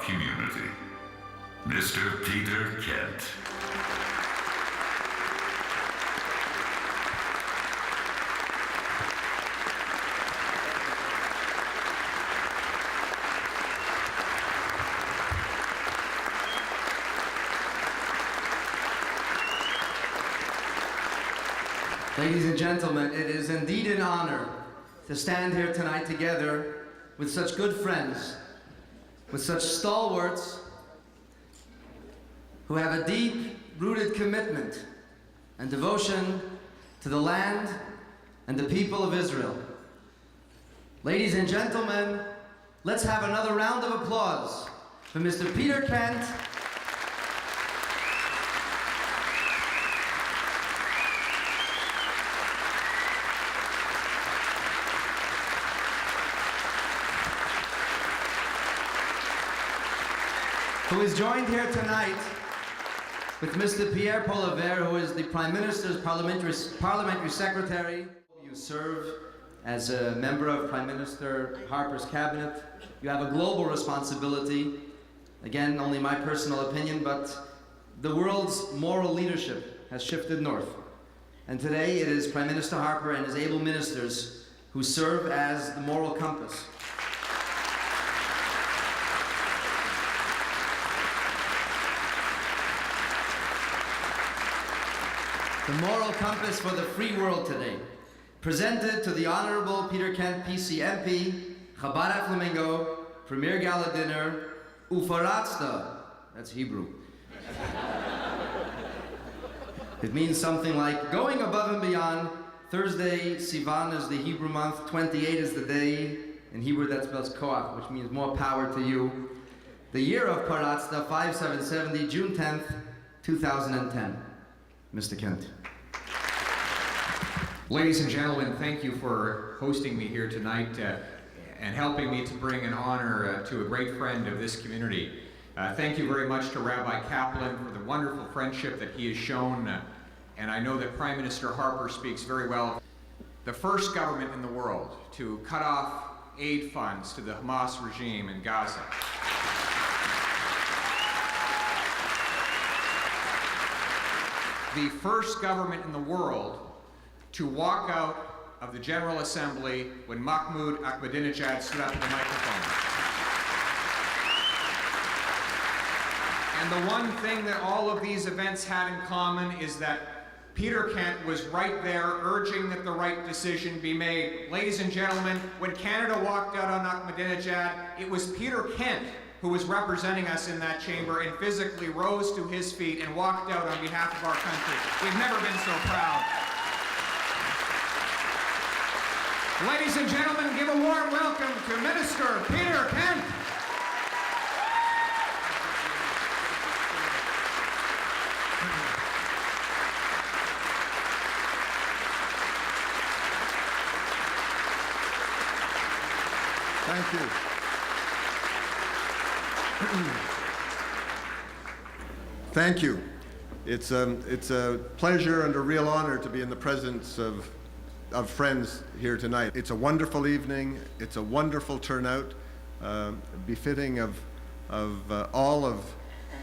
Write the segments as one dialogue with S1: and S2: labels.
S1: community, Mr. Peter Kent.
S2: Ladies and gentlemen, it is indeed an honor to stand here tonight together with such good friends, with such stalwarts who have a deep-rooted commitment and devotion to the land and the people of Israel. Ladies and gentlemen, let's have another round of applause for Mr. Peter Kent, who is joined here tonight with Mr. Pierre Poliver, who is the Prime Minister's Parliamentary Secretary. You serve as a member of Prime Minister Harper's cabinet. You have a global responsibility. Again, only my personal opinion, but the world's moral leadership has shifted north. And today it is Prime Minister Harper and his able ministers who serve as the moral compass. The moral compass for the free world today, presented to the Honorable Peter Kent, PC MP, Chabad Flamingo, Premier Gala Dinner, Ufaratsta, that's Hebrew. It means something like going above and beyond. Thursday, Sivan is the Hebrew month, 28 is the day. In Hebrew that spells koach, which means more power to you. The year of Paratsta, 5770, June 10th, 2010. Mr. Kent.
S3: Ladies and gentlemen, thank you for hosting me here tonight and helping me to bring an honor to a great friend of this community. Thank you very much to Rabbi Kaplan for the wonderful friendship that he has shown, and I know that Prime Minister Harper speaks very well. The first government in the world to cut off aid funds to the Hamas regime in Gaza. The first government in the world to walk out of the General Assembly when Mahmoud Ahmadinejad stood up at the microphone. And the one thing that all of these events had in common is that Peter Kent was right there urging that the right decision be made. Ladies and gentlemen, when Canada walked out on Ahmadinejad, it was Peter Kent who was representing us in that chamber and physically rose to his feet and walked out on behalf of our country. We've never been so proud. Ladies and gentlemen, give a warm welcome to Minister Peter Kent.
S4: Thank you. Thank you. It's a pleasure and a real honor to be in the presence of friends here tonight. It's a wonderful evening. It's a wonderful turnout, befitting of all of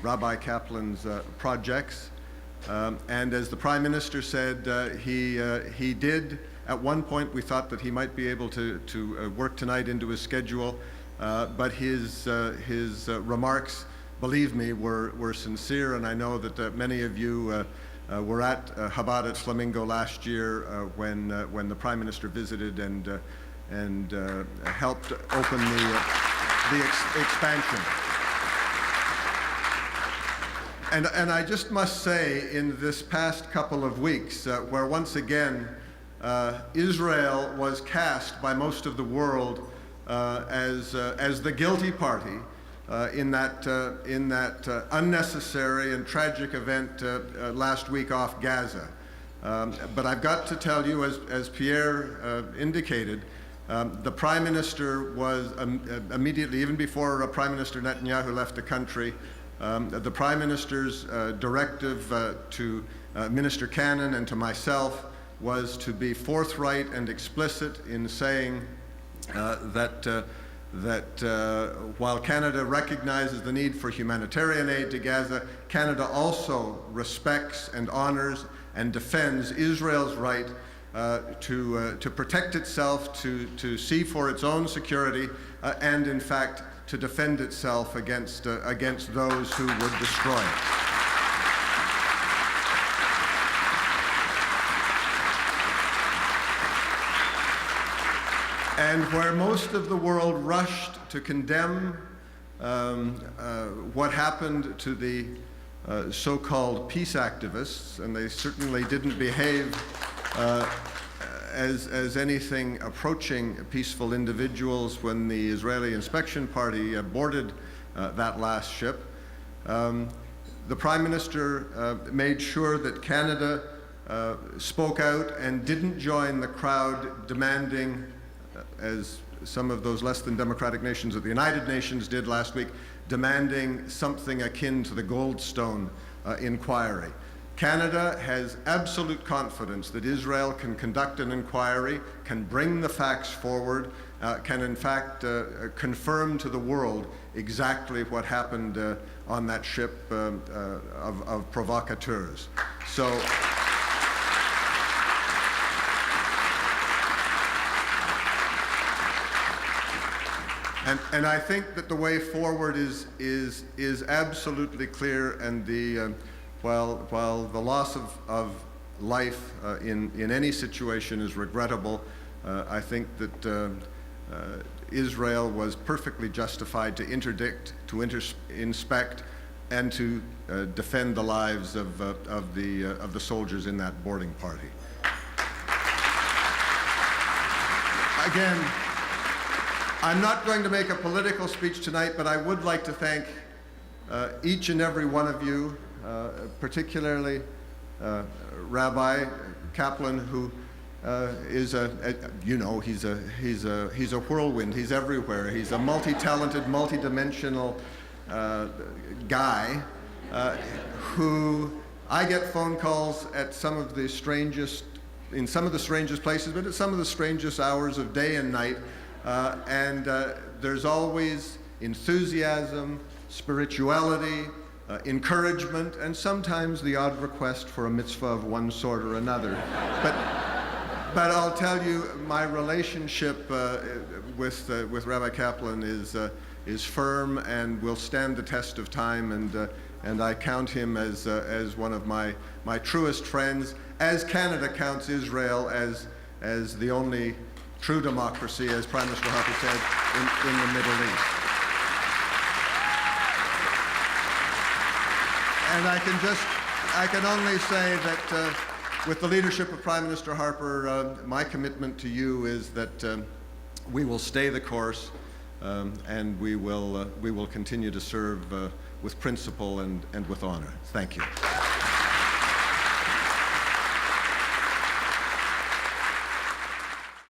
S4: Rabbi Kaplan's projects. And as the Prime Minister said, he did. At one point, we thought that he might be able to work tonight into his schedule, but his remarks, believe me, were sincere, and I know that many of you were at Chabad at Flamingo last year when the Prime Minister visited and helped open the expansion. And I just must say, in this past couple of weeks, where once again Israel was cast by most of the world as the guilty party in that unnecessary and tragic event last week off Gaza. But I've got to tell you, as Pierre indicated, the Prime Minister was immediately, even before Prime Minister Netanyahu left the country, the Prime Minister's directive to Minister Cannon and to myself was to be forthright and explicit in saying that that while Canada recognizes the need for humanitarian aid to Gaza, Canada also respects and honors and defends Israel's right to protect itself, to see for its own security, and in fact to defend itself against those who would destroy it. And where most of the world rushed to condemn what happened to the so-called peace activists, and they certainly didn't behave as anything approaching peaceful individuals when the Israeli inspection party boarded that last ship, the Prime Minister made sure that Canada spoke out and didn't join the crowd demanding, as some of those less than democratic nations at the United Nations did last week, demanding something akin to the Goldstone inquiry. Canada has absolute confidence that Israel can conduct an inquiry, can bring the facts forward, can in fact confirm to the world exactly what happened on that ship of provocateurs. So. And I think that the way forward is absolutely clear, and while the loss of life in any situation is regrettable, I think that Israel was perfectly justified to interdict, to inspect, and to defend the lives of the soldiers in that boarding party. Again, I'm not going to make a political speech tonight, but I would like to thank each and every one of you, particularly Rabbi Kaplan, who is he's a whirlwind. He's everywhere. He's a multi-talented, multi-dimensional guy who I get phone calls at in some of the strangest places, but at some of the strangest hours of day and night. And there's always enthusiasm, spirituality, encouragement, and sometimes the odd request for a mitzvah of one sort or another. But I'll tell you, my relationship with Rabbi Kaplan is firm and will stand the test of time, and I count him as one of my truest friends, as Canada counts Israel as the only true democracy, as Prime Minister Harper said, in the Middle East. And I can only say that with the leadership of Prime Minister Harper, my commitment to you is that we will stay the course, and we will continue to serve with principle and with honor. Thank you.